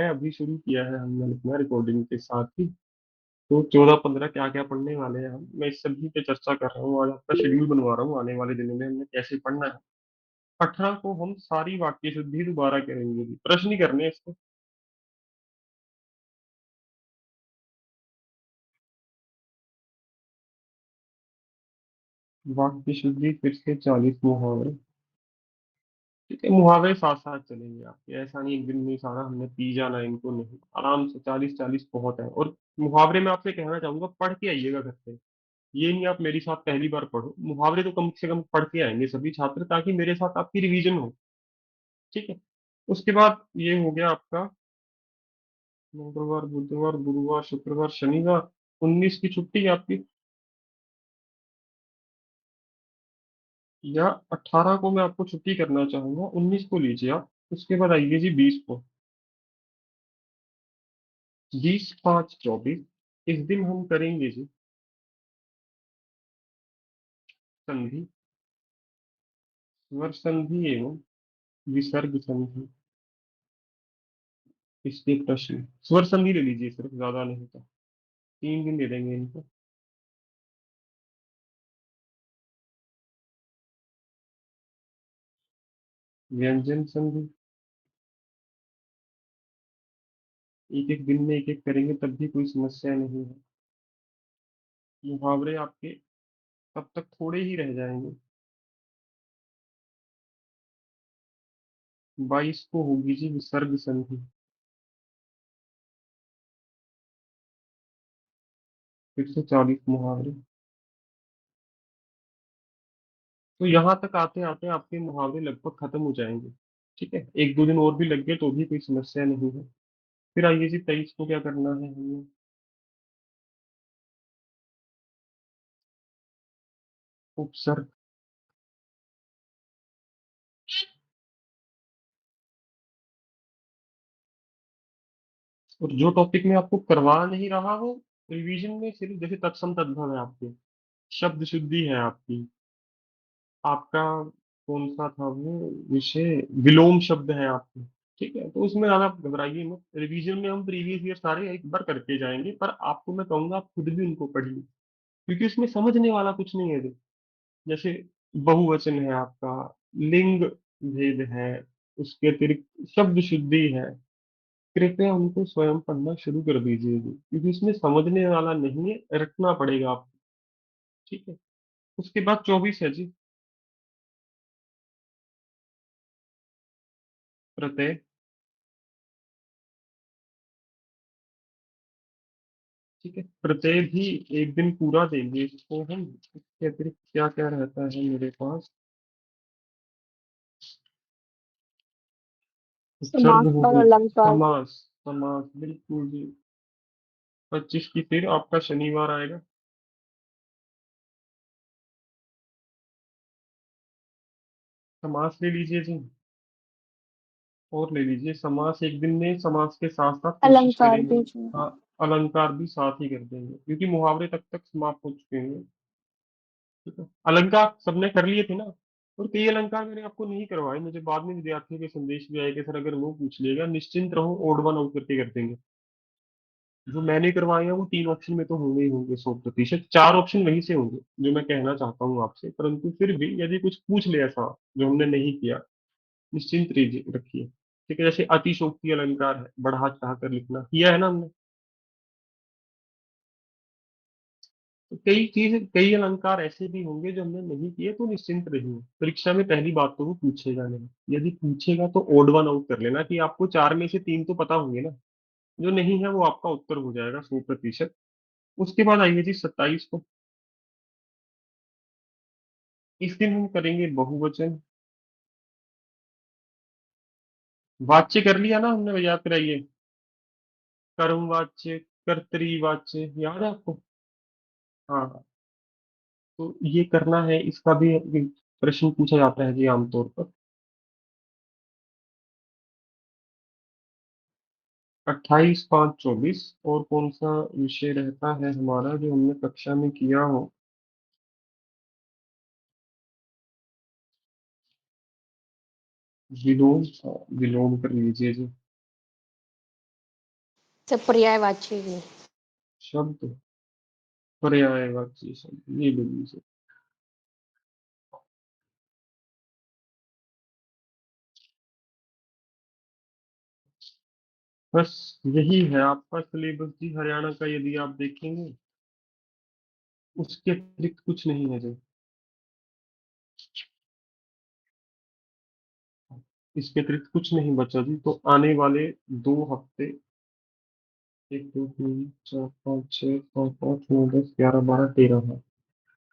अभी शुरू किया है हमने लिखना रिकॉर्डिंग के साथ ही। तो 14-15 क्या क्या पढ़ने वाले हैं हम, मैं इस सभी पे चर्चा कर रहा हूँ। आज आपका शेड्यूल बनवा रहा हूँ आने वाले दिनों में हमने कैसे पढ़ना है। 18 को हम सारी वाक्य शुद्धि दोबारा करेंगे जी, प्रश्न ही करने हैं इसको। वाक्य शुद्धि फिर से 40 मुहावरे। ठीक है, मुहावरे साथ साथ चलेंगे आपके, ऐसा नहीं एक दिन में सारा हमने पी जाना है इनको, नहीं, आराम से 40-40 बहुत है। और मुहावरे में आपसे कहना चाहूंगा पढ़ के आइएगा घर से। ये नहीं आप मेरी साथ पहली बार पढ़ो, मुहावरे तो कम से कम पढ़ के आएंगे सभी छात्र, ताकि मेरे साथ आपकी रिवीजन हो। ठीक है। उसके बाद ये हो गया आपका मंगलवार बुधवार गुरुवार शुक्रवार शनिवार, 19 की छुट्टी है आपकी। या 18 को मैं आपको छुट्टी करना चाहूंगा, 19 को लीजिए आप। उसके बाद आइए जी 20 को। 20-5-24, इस दिन हम करेंगे जी संधि, स्वर संधि एवं विसर्ग संधि। इसके प्रश्न स्वर संधि ले लीजिए, सिर्फ ज्यादा नहीं होता, 3 दिन दे देंगे इनको। व्यंजन संधि, एक एक दिन में एक एक करेंगे तब भी कोई समस्या नहीं है। मुहावरे आपके तब तक थोड़े ही रह जाएंगे। 22 को होगी जी विसर्ग संधि, फिर से 40 मुहावरे। तो यहाँ तक आते आते आपके मुहावरे लगभग खत्म हो जाएंगे। ठीक है, 1-2 दिन और भी लग गए तो भी कोई समस्या नहीं है। फिर आइए जी 23 को क्या करना है हमें। उपसर्ग। और जो टॉपिक में आपको करवा नहीं रहा हो रिवीजन में, सिर्फ जैसे तत्सम तद्भव है आपके, शब्द शुद्धि है आपकी, आपका कौन सा था वो विषय, विलोम शब्द है आपके। ठीक है, तो उसमें ज्यादा घबराइए मत, रिवीजन में हम प्रीवियस ईयर सारे एक बार करके जाएंगे, पर आपको मैं कहूंगा आप खुद भी उनको पढ़िए, क्योंकि उसमें समझने वाला कुछ नहीं है। जैसे बहुवचन है आपका, लिंग भेद है, उसके अतिरिक्त शब्द शुद्धि है, कृपया उनको स्वयं पढ़ना शुरू कर दीजिए जी, क्योंकि इसमें समझने वाला नहीं है, रटना पड़ेगा आपको। ठीक है। उसके बाद 24 है जी प्रत्यय। ठीक है, प्रत्यय भी एक दिन पूरा देंगे इसको हम। इसके अतिरिक्त क्या क्या रहता है मेरे पास, उपसर्ग समास हो और गए, अलंकार। समास, समास बिल्कुल जी। 25 की फिर आपका शनिवार आएगा। समास ले लीजिए जी, और ले लीजिए समास, एक दिन में समास के साथ साथ कोशिश अलंकार करेंगे। बीच में। हाँ, अलंकार भी साथ ही कर देंगे क्योंकि मुहावरे तक तक समाप्त हो चुके हैं। ठीक है, अलंकार सबने कर लिए थे ना। और कई अलंकार मैंने आपको नहीं करवाए, मुझे बाद में विद्यार्थियों के संदेश भी आए कि सर अगर वो पूछ लेगा, निश्चिंत रहो, ओड वन आउट करके कर देंगे। जो मैंने करवाए हैं वो 3 ऑप्शन में तो होंगे ही होंगे, 100%, 4 ऑप्शन वहीं से होंगे जो मैं कहना चाहता हूँ आपसे, परंतु फिर भी यदि कुछ पूछ ले ऐसा जो हमने नहीं किया, निश्चिंत रखिए। ठीक है, जैसे अतिशोक्ति अलंकार है, बढ़ा चढ़ा कर लिखना किया है ना हमने। तो कई अलंकार ऐसे भी होंगे जो हमने नहीं किए, तो निश्चिंत रहिए, परीक्षा में पहली बात तो वो पूछेगा नहीं। यदि पूछेगा तो ओड वन आउट कर लेना, कि आपको 4 में से 3 तो पता होंगे ना, जो नहीं है वो आपका उत्तर हो जाएगा 100%। उसके बाद आइए जी 27 को। इस दिन हम करेंगे बहुवचन। वाच्य कर लिया ना हमने, याद कराइए। कर्मवाच्य, कर्तरीवाच्य, याद है आपको। हाँ, तो ये करना है, इसका भी एक प्रश्न पूछा जाता है जी आमतौर पर। 28-5-24, और कौन सा विषय रहता है हमारा जो हमने कक्षा में किया हो। विलोम, हाँ, विलोम कर लीजिए जी। से पर्यायवाची भी। शब्द, पर्यायवाची शब्द, ये बोलिए सर। बस यही है आपका सिलेबस जी, हरियाणा का। यदि आप देखेंगे उसके अतिरिक्त कुछ नहीं है जी। इसके अतिरिक्त कुछ नहीं बचा जी। तो आने वाले 2 हफ्ते, 1 2 3 4 5 6 7 8 9 10 11 12 13 है,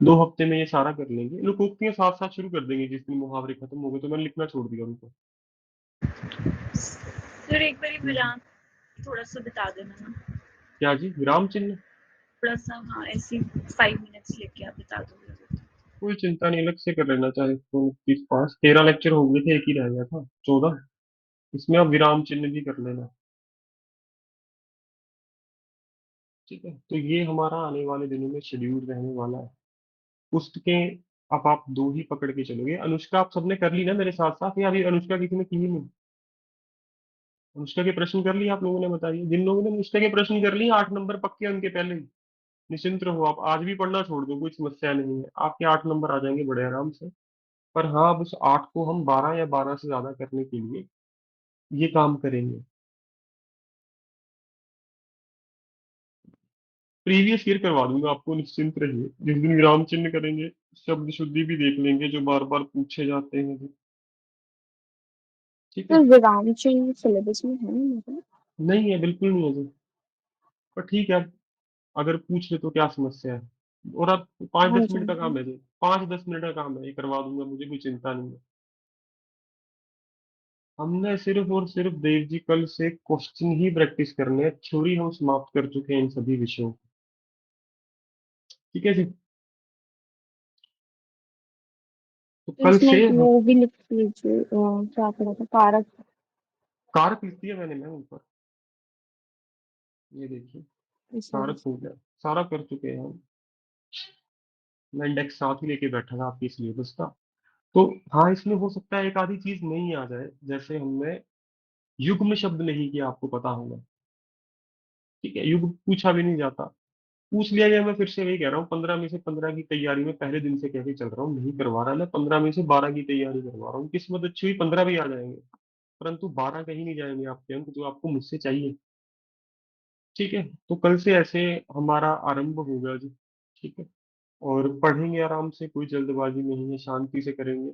2 हफ्ते में ये सारा कर लेंगे। लोकोक्तियां साथ साथ शुरू कर देंगे जिस दिन मुहावरे खत्म हो गए, तो मैंने लिखना छोड़ दिया उनको। सर एक बारी हम्म। विराम थोड़ा सा बता देना ना। क्या जी, विराम चिन्ह? थोड़ा सा हाँ, ऐसे 5 मिनट्स लेके आप बता दोगे। कोई चिंता नहीं, अलग से कर लेना। चाहे तो 29 5 13 लेक्चर हो गए थे, एक ही रह गया था 14। इसमें आप विराम चिन्ह भी कर लेना। ठीक है, तो ये हमारा आने वाले दिनों में शेड्यूल रहने वाला है। पुस्तकें अब आप 2 ही पकड़ के चलोगे। अनुष्का आप सबने कर ली ना मेरे साथ साथ, या अभी अनुष्का किसी ने की ही नहीं? अनुष्का के प्रश्न कर लिए आप लोगों ने? बताइए, जिन लोगों ने अनुष्का के प्रश्न कर लिए 8 नंबर पक्के हैं उनके पहले ही। निश्चिंत रहो, आप आज भी पढ़ना छोड़ दो, कोई समस्या नहीं है, आपके 8 नंबर आ जाएंगे बड़े आराम से। पर हाँ, अब उस 8 को हम 12 या 12 से ज्यादा करने के लिए ये काम करेंगे। प्रीवियस ईयर करवा दूंगा आपको, निश्चिंत रहिए। जिस दिन विराम चिन्ह करेंगे, शब्द शुद्धि भी देख लेंगे जो बार बार पूछे जाते हैं। ठीक सर है। विराम चिन्ह सिलेबस में है नहीं मतलब? नहीं है, बिल्कुल नहीं है जी। पर ठीक है, अगर पूछ ले तो क्या समस्या है। और अब पाँच हाँ दस जी मिनट का काम है जी, 5-10 मिनट का काम है, ये करवा दूंगा, मुझे कोई चिंता नहीं है। हमने सिर्फ और सिर्फ देव जी कल से क्वेश्चन ही प्रैक्टिस करने हैं, थ्योरी हम समाप्त कर चुके हैं इन सभी विषयों को। ठीक है जी। तो तो कल इसमें से एक हम। वो भी लिख लीजिए, क्या करा था, कारक। कारक लिख दिया मैंने मैम ऊपर, ये देखिए। इसे कारक हो गया, सारा कर चुके हैं हम। मैं इंडेक्स साथ ही लेके बैठा था आपकी सिलेबस का। तो हाँ, इसमें हो सकता है एक आधी चीज नहीं आ जाए, जैसे हमने युग्म शब्द नहीं किया, आपको पता होगा। ठीक है, युग पूछा भी नहीं जाता। पूछ लिया गया, मैं फिर से वही कह रहा हूँ, 15 में से 15 की तैयारी में पहले दिन से कहके चल रहा हूँ, नहीं करवा रहा मैं। 15 में से 12 की तैयारी करवा रहा हूँ। किस्मत अच्छी हुई 15 भी आ जाएंगे, परंतु 12 कहीं नहीं जाएंगे आपके अंक, जो आपको मुझसे चाहिए। ठीक है, तो कल से ऐसे हमारा आरंभ होगा जी। ठीक है, और पढ़ेंगे आराम से, कोई जल्दबाजी नहीं है, शांति से करेंगे।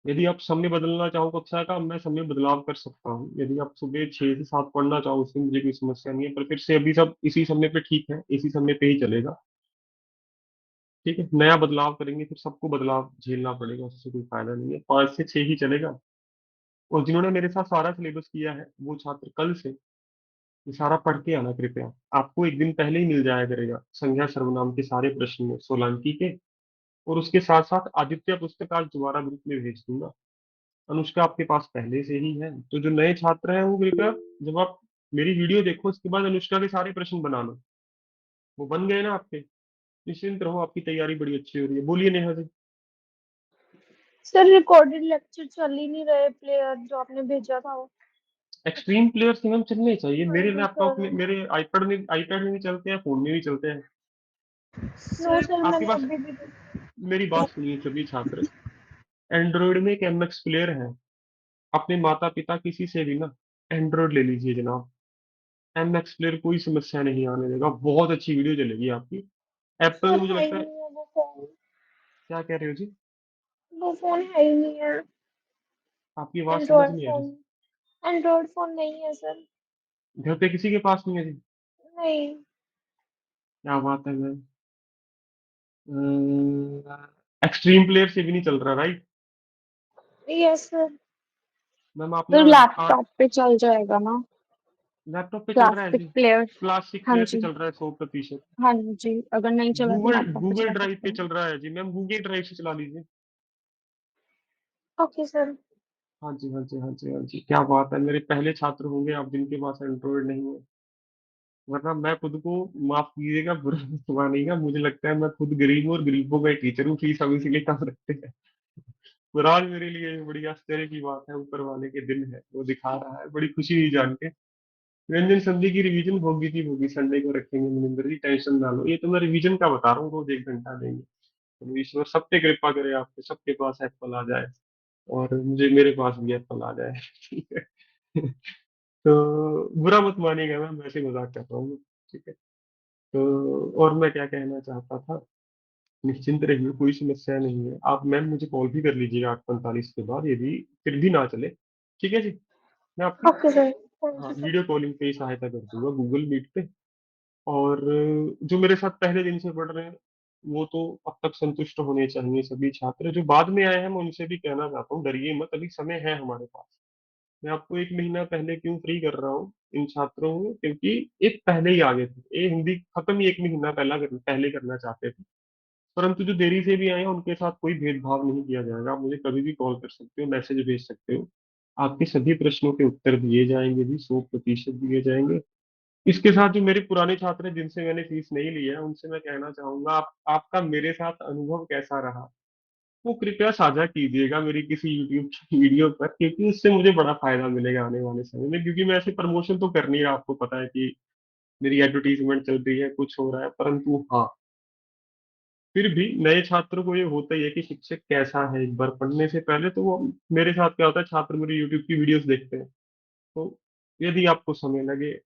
यदि आप समय बदलना चाहो कक्षा का, मैं समय बदलाव कर सकता हूँ। यदि आप सुबह 6 से 7 पढ़ना चाहो, उसमें मुझे कोई समस्या नहीं है। पर फिर से अभी सब इसी समय पे ठीक है, इसी समय पे ही चलेगा। ठीक है, नया बदलाव करेंगे फिर सबको बदलाव झेलना पड़ेगा, उससे कोई फायदा नहीं है। 5 से 6 ही चलेगा। और जिन्होंने मेरे साथ सारा सिलेबस किया है, वो छात्र कल से ये सारा पढ़ के आना कृपया। आपको एक दिन पहले ही मिल जाया करेगा संज्ञा सर्वनाम के सारे प्रश्न 16 अंकी के। और उसके साथ साथ आदित्य पुस्तक आज दोबारा ग्रुप में भेज दूंगा। अनुष्का आपके पास पहले से ही है। तो जो नए छात्र हैं वो कृपया, जब आप मेरी वीडियो देखो उसके बाद अनुष्का के सारे प्रश्न बना लो। वो बन गए ना आपके, निश्चिंत रहो, आपकी तैयारी बड़ी अच्छी हो रही है। बोलिए Neha ji. Sir recorded lecture चल ही नहीं रहे, प्लेयर जो आपने भेजा था वो। एक्सट्रीम प्लेयर्स में चलने चाहिए। हाँ मेरे जी लैपटॉप सर। में, मेरे आईपैड में भी चलते हैं, फोन में भी चलते हैं। नो सर सर, आपके मैंने पास, अभी भी। मेरी बात सुनिए सभी छात्र, एंड्रॉइड में एक एमएक्स प्लेयर है। अपने माता पिता किसी से भी ना एंड्रॉइड ले लीजिए जनाब। एमएक्स प्लेयर कोई समस्या नहीं आने देगा, बहुत अच्छी वीडियो चलेगी आपकी। एप्पल में सर मुझे है ही लगता है। नहीं है वो फोन। क्या कह रहे हो जी? वो फोन है ही नहीं है। आपकी आवाज समझ एंड्रॉयड नहीं आ फोन। रही। एंड्रॉयड फोन नहीं है सर। घर पे किसी के पास नहीं है जी? नहीं। क्या बात है मैम। एक्सट्रीम प्लेयर से भी नहीं चल रहा, राइट? Yes sir. मैम आपने तो आठ। लैपटॉप पे चल जाएगा ना? लैपटॉप पे चल रहा है क्लासिक जी। प्लेयर। क्लासिक हाँ प्लेयर पे जी। चल रहा है 100%। हाँ जी, अगर नहीं चला तो गूगल लैपटॉप पे गूगल चला ड्राइव सकते पे हैं। चल रहा है जी मैम, गूगल ड्राइव से चला लीजिए। Okay sir. हाँ जी, हाँ जी, हाँ जी, हाँ जी, क्या बात है। मेरे पहले छात्र होंगे आप जिनके पास एंड्रॉइड नहीं है। वरना मैं खुद को, माफ कीजिएगा, बुरा मत मानिएगा, मुझे लगता है मैं खुद गरीब हूँ और गरीबों का टीचर हूँ, फीस हम इसीलिए कम रखते हैं। पर आज मेरे लिए बड़ी आश्चर्य की बात है, ऊपर वाले के दिन है, वो दिखा रहा है, बड़ी खुशी हुई जान के। व्यंजन संधि की रिवीजन होगी संडे को रखेंगे मनिंदर जी, टेंशन ना लो, ये तो मैं रिवीजन का बता रहा हूँ, रोज 1 घंटा देंगे। तो ईश्वर सब पे कृपा करे, आपके सबके पास एप्पल आ जाए और मुझे मेरे पास भी एप्पल आ जाए। ठीक है। तो बुरा मत मानिएगा, मैं वैसे ही मजाक कर रहा हूँ। ठीक है। तो और मैं क्या कहना चाहता था, निश्चिंत रहिए, कोई समस्या नहीं है, आप मैम मुझे कॉल भी कर लीजिएगा 8:45 के बाद, यदि फिर भी ना चले। ठीक है जी। मैं आपकी, ओके सर, थैंक हाँ, यू सर। वीडियो कॉलिंग पे ही सहायता कर दूंगा, गूगल मीट पे। और जो मेरे साथ पहले दिन से पढ़ रहे हैं वो तो अब तक संतुष्ट होने चाहिए सभी छात्र। जो बाद में आए हैं मैं उनसे भी कहना चाहता हूँ, डरिए मत, अभी समय है हमारे पास। मैं आपको 1 महीना पहले क्यों फ्री कर रहा हूँ इन छात्रों में, क्योंकि एक पहले ही आगे थे, ये हिंदी खत्म ही 1 महीना पहले करना चाहते थे। परंतु जो देरी से भी आए हैं उनके साथ कोई भेदभाव नहीं किया जाएगा, आप मुझे कभी भी कॉल कर सकते हो, मैसेज भेज सकते हो, आपके सभी प्रश्नों के उत्तर दिए जाएंगे जी, 100% दिए जाएंगे। इसके साथ जो मेरे पुराने छात्र हैं जिनसे मैंने फीस नहीं लिया है उनसे मैं कहना चाहूंगा, आपका मेरे साथ अनुभव कैसा रहा वो कृपया साझा कीजिएगा मेरी किसी यूट्यूब की वीडियो पर, क्योंकि उससे मुझे बड़ा फायदा मिलेगा आने वाले समय में। क्योंकि मैं ऐसे प्रमोशन तो कर नहीं रहा, आपको पता है कि मेरी एडवर्टीजमेंट चल रही है, कुछ हो रहा है, परंतु हाँ, फिर भी नए छात्रों को ये होता ही है कि शिक्षक कैसा है, एक बार पढ़ने से पहले तो वो, मेरे साथ क्या होता है, छात्र मेरे यूट्यूब की वीडियोस देखते हैं। तो यदि आपको समय लगे,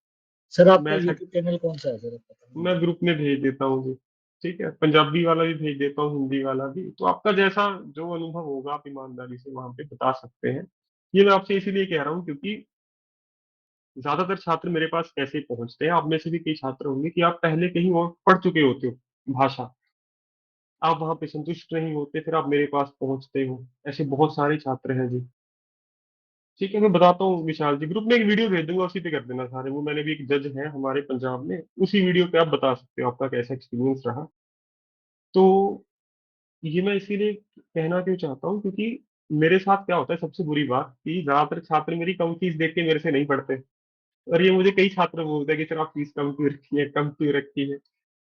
सर आपका मैं यूट्यूब चैनल कौन सा है सर, आप बताएंगे? मैं ग्रुप में भेज देता हूँ जी। ठीक है, पंजाबी वाला भी भेज देता हूँ, हिंदी वाला भी, तो आपका जैसा जो अनुभव होगा आप ईमानदारी से वहां पे बता सकते हैं। ये मैं आपसे इसीलिए कह रहा हूँ क्योंकि ज्यादातर छात्र मेरे पास कैसे पहुंचते हैं, आप में से भी कई छात्र होंगे कि आप पहले कहीं और पढ़ चुके होते हो भाषा, आप वहां पे संतुष्ट नहीं होते, फिर आप मेरे पास पहुंचते हो। ऐसे बहुत सारे छात्र हैं जी। ठीक है, मैं बताता हूँ विशाल जी, ग्रुप में एक वीडियो भेज दूंगा, उसी पे कर देना सारे, वो मैंने भी, एक जज है हमारे पंजाब में, उसी वीडियो पे आप बता सकते हो आपका कैसा एक्सपीरियंस रहा। तो ये मैं इसीलिए कहना क्यों चाहता हूँ क्योंकि मेरे साथ क्या होता है, सबसे बुरी बात कि ज्यादातर छात्र मेरी कम फीस देख के मेरे से नहीं पढ़ते। और ये मुझे कई छात्र बोलते हैं कि सर आप फीस कम क्यों रखी है, कम क्यों रखी है।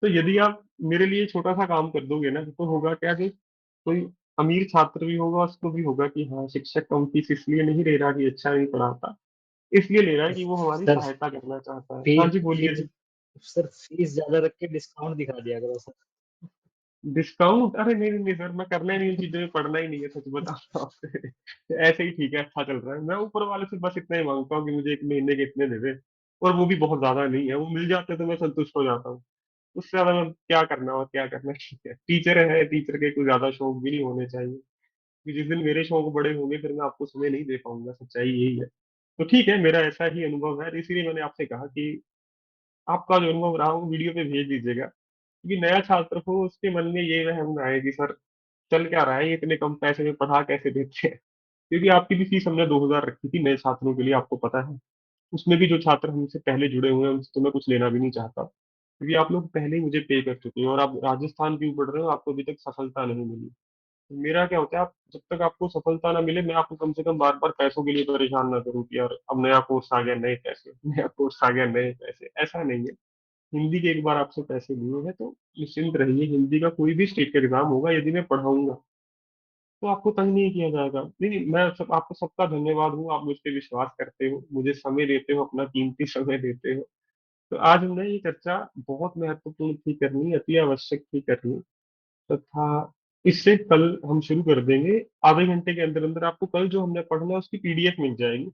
तो यदि आप मेरे लिए छोटा सा काम कर दोगे ना, तो होगा क्या कि कोई अमीर छात्र भी होगा, उसको भी होगा कि हाँ, शिक्षक कम फीस इसलिए नहीं ले रहा कि अच्छा नहीं पढ़ाता, इसलिए ले रहा है तो कि वो हमारी सर सहायता करना चाहता है। हाँ फीस जी, बोलिए फीस जी। सर फीस ज्यादा रख के डिस्काउंट दिखा दिया करो सर। डिस्काउंट? अरे नहीं नहीं सर, मैं करना ही नहीं, इन चीजों में पढ़ना ही नहीं है, सच बता रहा हूँ आपसे। ऐसे ही ठीक है, अच्छा चल रहा है, मैं ऊपर वाले से बस इतना ही मांगता हूँ कि मुझे 1 महीने के इतने दे दे, और वो भी बहुत ज्यादा नहीं है, वो मिल जाते तो मैं संतुष्ट हो जाता हूँ। उससे ज्यादा मैं क्या करना और क्या करना। ठीक है, टीचर है, टीचर के कोई ज्यादा शौक भी नहीं होने चाहिए, कि जिस दिन मेरे शौक बड़े होंगे फिर मैं आपको समय नहीं दे पाऊंगा, सच्चाई यही है। तो ठीक है, मेरा ऐसा ही अनुभव है, इसीलिए मैंने आपसे कहा कि आपका जो अनुभव रहा वो वीडियो पे भेज दीजिएगा, क्योंकि नया छात्र हो उसके मन में ये वहम ना आए कि सर चल क्या रहा है, ये इतने कम पैसे में पढ़ा कैसे देते हैं। क्योंकि आपकी भी फीस हमने 2,000 रखी थी नए छात्रों के लिए, आपको पता है। उसमें भी जो छात्र हमसे पहले जुड़े हुए हैं उनसे तो मैं कुछ लेना भी नहीं चाहता, क्योंकि आप लोग पहले ही मुझे पे कर चुके हैं, और आप राजस्थान क्यों पढ़ रहे हो, आपको अभी तक सफलता नहीं मिली। तो मेरा क्या होता है, आप जब तक आपको सफलता ना मिले मैं आपको कम से कम बार बार पैसों के लिए परेशान ना करूँ कि यार अब नया कोर्स आ गया नए पैसे, नया कोर्स आ गया नए पैसे, ऐसा नहीं है। हिंदी के एक बार आपसे पैसे लिए हैं तो निश्चिंत रहिए, हिंदी का कोई भी स्टेट का एग्जाम होगा, यदि मैं पढ़ाऊंगा तो आपको तंग नहीं किया जाएगा। नहीं नहीं, मैं सब आपको सबका धन्यवाद हूँ, आप मुझ पे विश्वास करते हो, मुझे समय देते हो, अपना कीमती समय देते हो। तो आज हमने ये चर्चा बहुत महत्वपूर्ण थी करनी, अति आवश्यक थी करनी, तथा इससे कल हम शुरू कर देंगे। आधे घंटे के अंदर अंदर आपको कल जो हमने पढ़ना है उसकी पीडीएफ मिल जाएगी।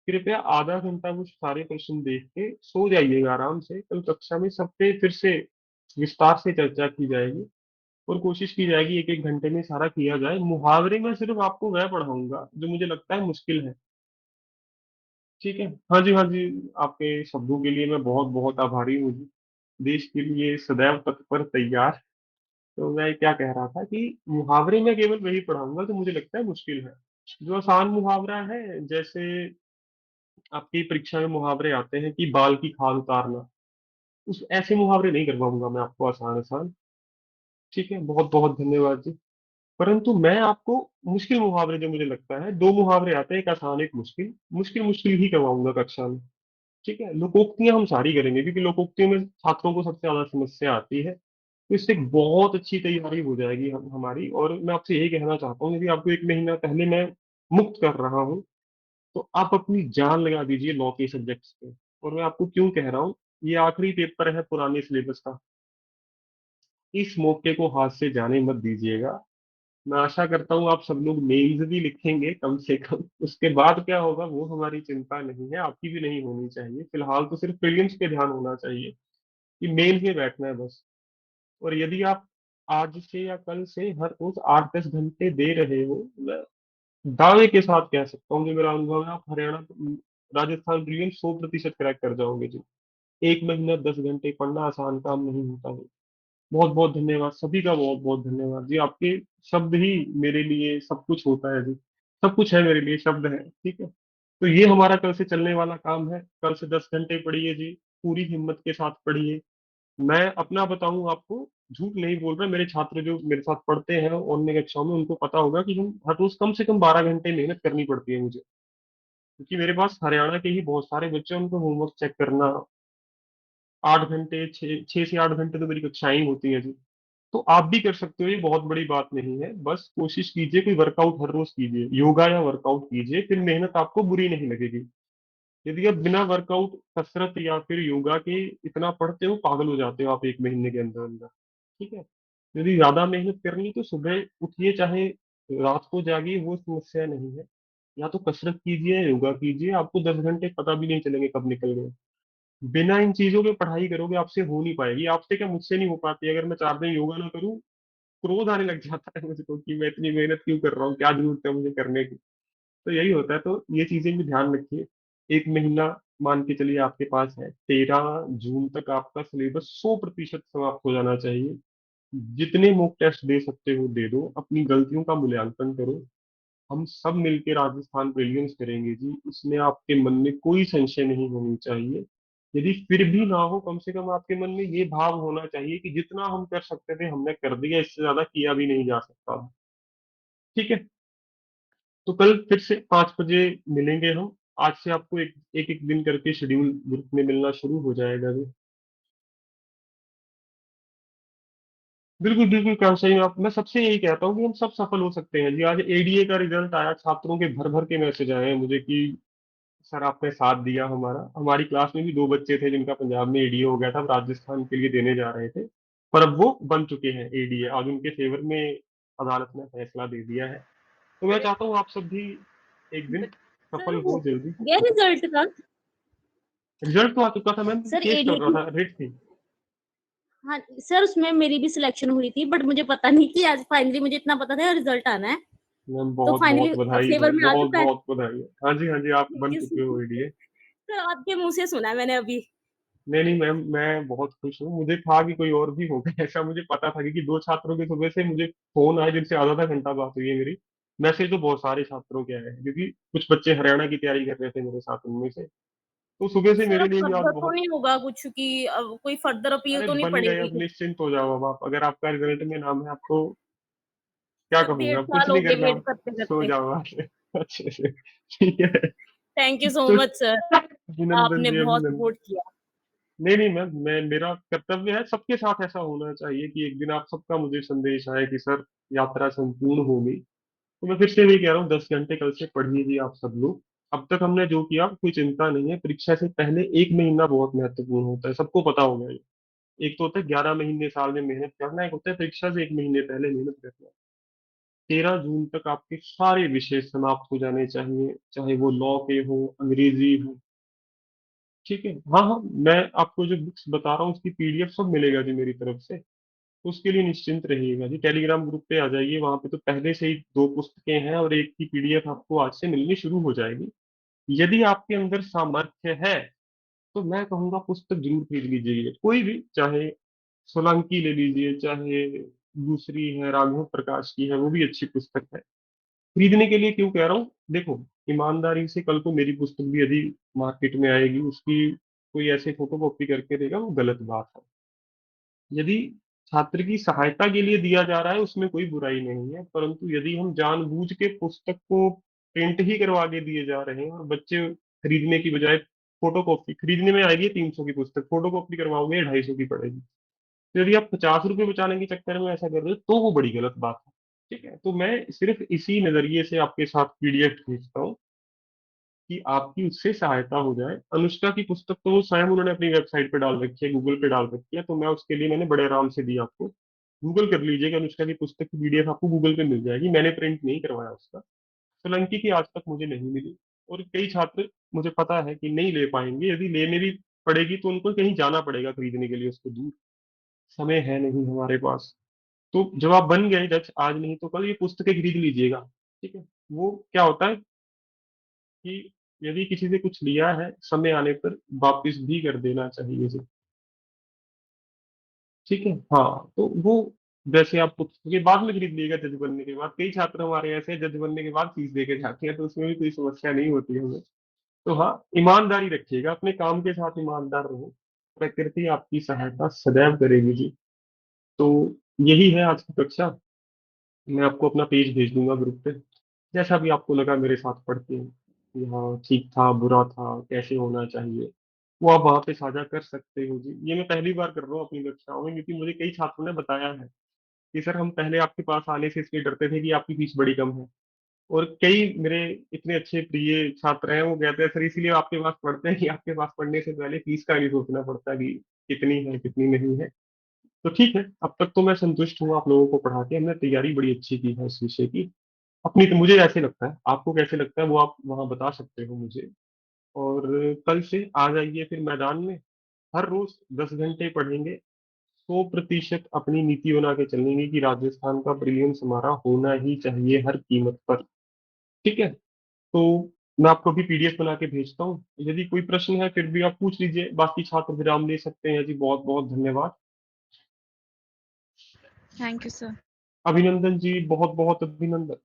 कृपया आधा घंटा वो सारे प्रश्न देख के सो जाइएगा आराम से, कल कक्षा में सब पे फिर से विस्तार से चर्चा की जाएगी, और कोशिश की जाएगी एक एक घंटे में सारा किया जाए। मुहावरे में सिर्फ आपको वह पढ़ाऊंगा जो मुझे लगता है मुश्किल है। ठीक है, हाँ जी, हाँ जी, आपके शब्दों के लिए मैं बहुत बहुत आभारी हूँ जी। देश के लिए सदैव तत्पर तैयार। तो मैं क्या कह रहा था कि मुहावरे में केवल वही पढ़ाऊंगा जो मुझे लगता है मुश्किल है। जो आसान मुहावरा है, जैसे आपकी परीक्षा में मुहावरे आते हैं कि बाल की खाल उतारना, उस ऐसे मुहावरे नहीं करवाऊंगा मैं आपको आसान आसान। ठीक है, बहुत बहुत धन्यवाद जी। परंतु मैं आपको मुश्किल मुहावरे, जो मुझे लगता है 2 मुहावरे आते हैं, एक आसान एक मुश्किल, मुश्किल मुश्किल ही करवाऊंगा कक्षा में। ठीक है, लोकोक्तियां हम सारी करेंगे, क्योंकि लोकोक्तियों में छात्रों को सबसे ज्यादा समस्या आती है, तो इससे एक बहुत अच्छी तैयारी हो जाएगी हमारी। और मैं आपसे यही कहना चाहता हूँ, यदि आपको 1 महीना पहले मैं मुक्त कर रहा हूँ तो आप अपनी जान लगा दीजिए लॉ के सब्जेक्ट्स पे। और मैं आपको क्यों कह रहा हूँ, ये आखिरी पेपर है पुराने सिलेबस का। इस मौके को हाथ से जाने मत दीजिएगा। मैं आशा करता हूँ आप सब लोग मेंस भी लिखेंगे कम से कम, उसके बाद क्या होगा वो हमारी चिंता नहीं है, आपकी भी नहीं होनी चाहिए। फिलहाल तो सिर्फ प्रीलिम्स पे ध्यान होना चाहिए कि मेंस में बैठना है बस। और यदि आप आज से या कल से हर रोज 8-10 घंटे दे रहे हो, मैं दावे के साथ कह सकता हूँ, जो मेरा अनुभव है, आप हरियाणा राजस्थान प्रीलिम्स 100% क्रैक कर जाओगे जी। एक महीना 10 घंटे पढ़ना आसान काम नहीं होता है। बहुत बहुत धन्यवाद सभी का, बहुत बहुत धन्यवाद जी। आपके शब्द ही मेरे लिए सब कुछ होता है जी। सब कुछ है मेरे लिए, शब्द है, ठीक है। तो ये हमारा कल से चलने वाला काम है। कल से 10 घंटे पढ़िए जी, पूरी हिम्मत के साथ पढ़िए। मैं अपना बताऊं आपको, झूठ नहीं बोल रहा, मेरे छात्र जो मेरे साथ पढ़ते हैं अन्य कक्षाओं में उनको पता होगा कि हम हर रोज कम से कम 12 घंटे मेहनत करनी पड़ती है मुझे, क्योंकि मेरे पास हरियाणा के ही बहुत सारे बच्चे हैं, उनको होमवर्क चेक करना। 8 घंटे, 6 से 8 घंटे तो मेरी कक्षाएं होती हैं जी। तो आप भी कर सकते हो, ये बहुत बड़ी बात नहीं है। बस कोशिश कीजिए, कोई वर्कआउट हर रोज कीजिए, योगा या वर्कआउट कीजिए, फिर मेहनत आपको बुरी नहीं लगेगी। यदि आप बिना वर्कआउट, कसरत या फिर योगा के इतना पढ़ते हो, पागल हो जाते हो आप एक महीने के अंदर अंदर, ठीक है। यदि ज्यादा मेहनत करनी है तो सुबह उठिए, चाहे रात को जागिए, वो समस्या नहीं है। या तो कसरत कीजिए, योगा कीजिए, आपको 10 घंटे पता भी नहीं चलेंगे कब निकल गए। बिना इन चीजों के पढ़ाई करोगे आपसे हो नहीं पाएगी, आपसे क्या मुझसे नहीं हो पाती। अगर मैं 4 दिन योगा ना करूं, क्रोध आने लग जाता है मुझको कि मैं इतनी मेहनत क्यों कर रहा हूँ, क्या जरूरत है मुझे करने की। तो यही होता है। तो ये चीजें भी ध्यान रखिए। एक महीना मान के चलिए आपके पास है, 13 जून तक आपका सिलेबस 100% समाप्त हो जाना चाहिए। जितने मॉक टेस्ट दे सकते हो दे दो, अपनी गलतियों का मूल्यांकन करो। हम सब मिलकर राजस्थान प्रीलियम्स करेंगे जी, इसमें आपके मन में कोई संशय नहीं होनी चाहिए। यदि फिर भी ना हो, कम से कम आपके मन में ये भाव होना चाहिए कि जितना हम कर सकते थे हमने कर दिया, इससे ज्यादा किया भी नहीं जा सकता। ठीक है। तो कल फिर से 5 बजे मिलेंगे हम। आज से आपको एक एक, एक दिन करके शेड्यूल ग्रुप में मिलना शुरू हो जाएगा जी। बिल्कुल बिल्कुल काम सही। आप, मैं सबसे यही कहता हूँ कि हम सब सफल हो सकते हैं जी। आज एडीए का रिजल्ट आया, छात्रों के भर भर के मैसेज आए हैं मुझे कि सर आपने साथ दिया हमारा। हमारी क्लास में भी 2 बच्चे थे जिनका पंजाब में एडीए हो गया था, अब राजस्थान के लिए देने जा रहे थे, पर अब वो बन चुके हैं एडीए। आज उनके फेवर में अदालत ने फैसला दे दिया है। तो मैं चाहता हूँ आप सब भी एक दिन सर सफल वो हो जल्दी। गया रिजल्ट का। रिजल्ट तो आ चुका था मैम, सर केस चल रहा एडीए, था, रेट थी। हाँ सर उसमें मेरी भी सिलेक्शन हुई थी, बट मुझे पता नहीं कि आज फाइनली, मुझे इतना पता था रिजल्ट आना है। मैम तो बहुत बहुत फाइनली बधाई है, फेवर में आ बहुत चुका है। बहुत बधाई है। हाँ जी हाँ जी, आप बन चुके हो एडीए। सर आपके मुंह से सुना है मैंने अभी। नहीं नहीं मैम, मैं बहुत खुश हूँ। मुझे था कि कोई और भी होगा ऐसा, मुझे पता था क्योंकि 2 छात्रों के सुबह से मुझे फोन आए जिनसे आधा आधा घंटा बात हुई है मेरी। मैसेज तो बहुत सारे छात्रों के आए हैं, क्योंकि कुछ बच्चे हरियाणा की तैयारी कर रहे थे मेरे साथ उनमें से। तो सुबह से सर मेरे अब लिए भी आज फर्दर तो बहुत। नहीं होगा कुछ कि अब कोई फर्दर अपील अरे तो नहीं बन गए, अब पड़ेगी? निश्चिंत हो जाओ। अब आप, अगर आपका रिजल्ट में नाम है, आपको क्या सर कहूंगा, डेढ़ अब कुछ साल हो नहीं गए करना। वेट आप करते सो करते। जाओ आके अच्छे से, ठीक है। थैंक यू सो तो मच सर, अभिनंदन आपने जी, बहुत अभिनंदन। सपोर्ट किया। नहीं नहीं मैम, मैं, मेरा कर्तव्य है, सबके साथ ऐसा होना चाहिए कि एक दिन आप सबका मुझे संदेश आए कि सर यात्रा संपूर्ण हो गई। तो मैं फिर से वही कह रहा हूँ, 10 घंटे कल से पढ़िए जी आप सब लोग। अब तक हमने जो किया कोई चिंता नहीं है। परीक्षा से पहले एक महीना बहुत महत्वपूर्ण होता है, सबको पता होगा ये। एक तो होता है 11 महीने साल में मेहनत करना, एक होता है परीक्षा से एक महीने पहले मेहनत करना। 13 जून तक आपके सारे विषय समाप्त हो जाने चाहिए, चाहे वो लॉ के हो, अंग्रेजी हो, ठीक है। हाँ हाँ, मैं आपको जो बुक्स बता रहा हूँ उसकी पीडीएफ सब मिलेगा जी मेरी तरफ से। तो उसके लिए निश्चिंत रहिएगा जी, टेलीग्राम ग्रुप पे आ जाइए, वहां पे तो पहले से ही 2 पुस्तकें हैं और एक की पीडीएफ आपको आज से मिलनी शुरू हो जाएगी। यदि आपके अंदर सामर्थ्य है तो मैं कहूंगा पुस्तक जरूर खरीद लीजिए, कोई भी, चाहे सोलंकी ले लीजिए, चाहे दूसरी है राघव प्रकाश की है, वो भी अच्छी पुस्तक है। खरीदने के लिए क्यों कह रहा हूँ, देखो, ईमानदारी से कल को मेरी पुस्तक भी यदि मार्केट में आएगी, उसकी कोई ऐसे फोटो कॉपी करके देगा, वो गलत बात है। यदि छात्र की सहायता के लिए दिया जा रहा है उसमें कोई बुराई नहीं है, परंतु यदि हम जानबूझ के पुस्तक को प्रिंट ही करवा के दिए जा रहे हैं और बच्चे खरीदने की बजाय, फोटो कॉपी खरीदने में आएगी 300 की पुस्तक, फोटो कॉपी करवाओगे 250 की पड़ेगी। तो यदि आप 50 रुपए बचाने के चक्कर में ऐसा कर रहे हो तो वो बड़ी गलत बात है। ठीक है, तो मैं सिर्फ इसी नजरिए से आपके साथ पीडीएफ भेजता हूँ। कि आपकी उससे सहायता हो जाए। अनुष्का की पुस्तक तो वो स्वयं उन्होंने अपनी वेबसाइट पे डाल रखी है, गूगल पे डाल रखी है, तो मैं उसके लिए मैंने बड़े आराम से दी आपको। गूगल कर लीजिएगा, अनुष्का की पुस्तक की पीडीएफ आपको गूगल पे मिल जाएगी, मैंने प्रिंट नहीं करवाया उसका। सोलंकी की आज तक मुझे नहीं मिली। और कई छात्र मुझे पता है कि नहीं ले पाएंगे, यदि लेने भी पड़ेगी तो उनको कहीं जाना पड़ेगा खरीदने के लिए, उसको दूर, समय है नहीं हमारे पास। तो जब आप बन गए जज, आज नहीं तो कल ये पुस्तकें खरीद लीजिएगा। ठीक है। वो क्या होता है कि यदि किसी से कुछ लिया है, समय आने पर वापस भी कर देना चाहिए जी। ठीक है। हाँ, तो वो जैसे आप पुस्तकें बाद में खरीद लीजिएगा जज बनने के बाद। कई छात्र हमारे ऐसे हैं, जज बनने के बाद फीस दे के जाते हैं, तो उसमें भी कोई समस्या नहीं होती है हमें। तो हाँ, ईमानदारी रखिएगा, अपने काम के साथ ईमानदार रहो, प्रकृति आपकी सहायता सदैव करेगी जी। तो यही है आज की कक्षा। मैं आपको अपना पेज भेज दूंगा ग्रुप पे, जैसा भी आपको लगा मेरे साथ पढ़ के कि हाँ ठीक था, बुरा था, कैसे होना चाहिए, वो आप वहां पे साझा कर सकते हो जी। ये मैं पहली बार कर रहा हूँ अपनी कक्षाओं में, क्योंकि मुझे कई छात्रों ने बताया है कि सर हम पहले आपके पास आने से इसलिए डरते थे कि आपकी फीस बड़ी कम है। और कई मेरे इतने अच्छे प्रिय छात्र हैं, वो कहते हैं सर इसीलिए आपके पास पढ़ते हैं कि आपके पास पढ़ने से पहले फीस का नहीं सोचना पड़ता कि कितनी है कितनी नहीं है। तो ठीक है, अब तक तो मैं संतुष्ट हूँ आप लोगों को पढ़ा के, हमने तैयारी बड़ी अच्छी की है इस विषय की। अपनी तो मुझे ऐसे लगता है, आपको कैसे लगता है वो आप वहां बता सकते हो मुझे। और कल से आ जाइए फिर मैदान में, हर रोज 10 घंटे पढ़ेंगे, 100% अपनी नीति बना के चलेंगे कि राजस्थान का प्रीलिम्स हमारा होना ही चाहिए हर कीमत पर। ठीक है। तो मैं आपको अभी पीडीएफ बना के भेजता हूँ, यदि कोई प्रश्न है फिर भी आप पूछ लीजिए, बाकी छात्र विराम ले सकते हैं जी। बहुत बहुत धन्यवाद। Thank you sir. अभिनंदन जी, बहुत बहुत अभिनंदन।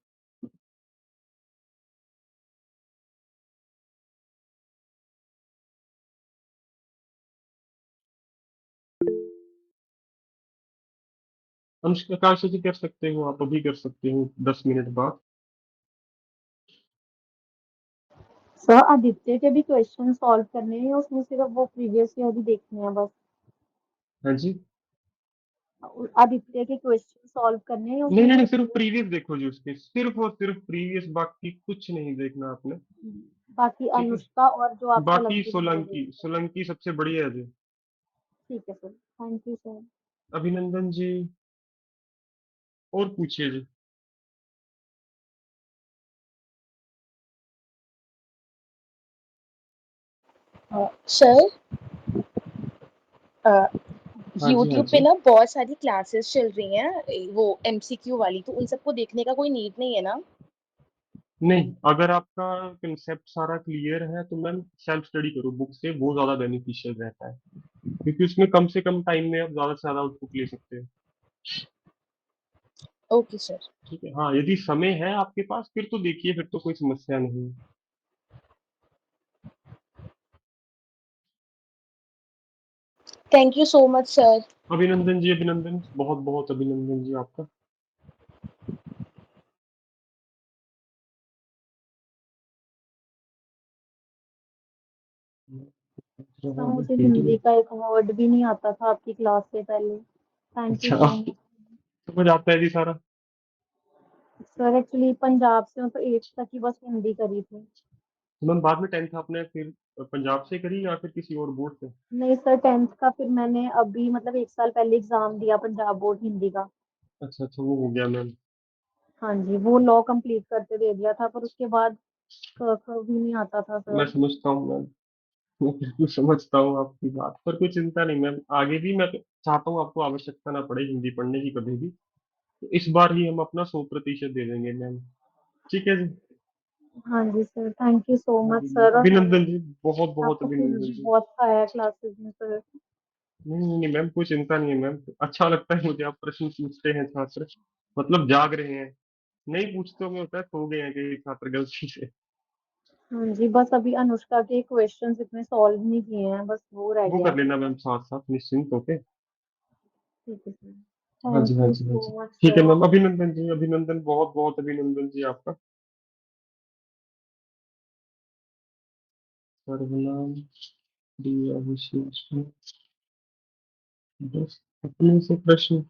अनुष्का जी कर सकते हो, आप अभी कर सकते हो 10 मिनट बाद। सर आदित्य के भी क्वेश्चन सॉल्व करने हैं, उसमें सिर्फ वो प्रीवियस ईयर ही देखने हैं बस। हाँ जी। आदित्य के क्वेश्चन सॉल्व करने हैं, नहीं उसमें नहीं नहीं, सिर्फ सिर्फ प्रीवियस देखो जी उसके, सिर्फ और सिर्फ प्रीवियस, बाकी कुछ नहीं देखना आपने। बाकी ठीक है। अनुष्का और जो आपको बाकी लगती है वो सोलंकी, देखते हैं। सोलंकी सबसे बढ़िया है जी। ठीक है सर, थैंक यू सर। अभिनंदन जी, और पूछिए जी। सर हाँ जी, हाँ यूट्यूब पे जी। ना बहुत सारी क्लासेस चल रही हैं वो एमसीक्यू वाली, तो उन सबको देखने का कोई नीड नहीं है ना? नहीं, अगर आपका कंसेप्ट सारा क्लियर है तो मैम सेल्फ स्टडी करो बुक से, वो ज्यादा बेनिफिशियल रहता है, क्योंकि उसमें कम से कम टाइम में आप ज्यादा से ज्यादा आउटपुट ले सकते हो। Okay sir. ठीक है। हाँ, यदि समय है आपके पास फिर तो देखिए, फिर तो कोई समस्या नहीं है। Thank you so much sir. अभिनंदन जी, अभिनंदन, बहुत बहुत अभिनंदन जी आपका। सर मुझे हिंदी का एक वर्ड भी नहीं आता था आपकी क्लास से पहले। थैंक यू अच्छा, सो मच। समझ आता है जी सारा। सर एक्चुअली पंजाब से हूँ तो 8th तक ही बस हिंदी करी थी। तो मैम बाद में 10th आपने फिर पंजाब से करी या फिर किसी और बोर्ड से? नहीं सर, 10th का फिर मैंने अभी मतलब 1 साल पहले एग्जाम दिया पंजाब बोर्ड हिंदी का। अच्छा अच्छा, वो हो गया मैम। हाँ जी, वो लॉ कंप्लीट करते दे दिया था, पर उसके बाद क ख भी नहीं आता था मैं सर। समझता हूँ मैम, मैं बिल्कुल समझता हूँ आपकी बात, पर कोई चिंता नहीं मैम, आगे भी मैं चाहता हूँ आपको आवश्यकता ना पड़े हिंदी पढ़ने की कभी भी। तो इस बार ही हम अपना 100% दे देंगे मैम। ठीक है जी। हाँ जी सर, थैंक यू सो हाँ मच जी मैम, सर। और अभिनंदन मैंने जी, बहुत बहुत आपको फिर अभिनंदन भी जी। बहुत खाया क्लासेस में सर। नहीं नहीं नहीं मैम, कोई चिंता नहीं है मैम, अच्छा लगता है मुझे आप प्रश्न पूछते हैं छात्र, मतलब जाग रहे हैं। नहीं पूछते होंगे, होता है सो गए हैं कई छात्र गलती से। हाँ जी, बस अभी अनुष्का के क्वेश्चंस इतने सॉल्व नहीं किए हैं, बस वो रह वो गया कर है। लेना मैम साथ साथ निश्चिंत होके। ठीक है सर, हाँ जी, थैंक हाँ यू जी, हाँ सो जी। मच ठीक है सर। मैम, अभिनंदन जी, अभिनंदन, बहुत बहुत अभिनंदन जी आपका। सर्वनाम क्रिया विशेषण, बस अपने से प्रश्न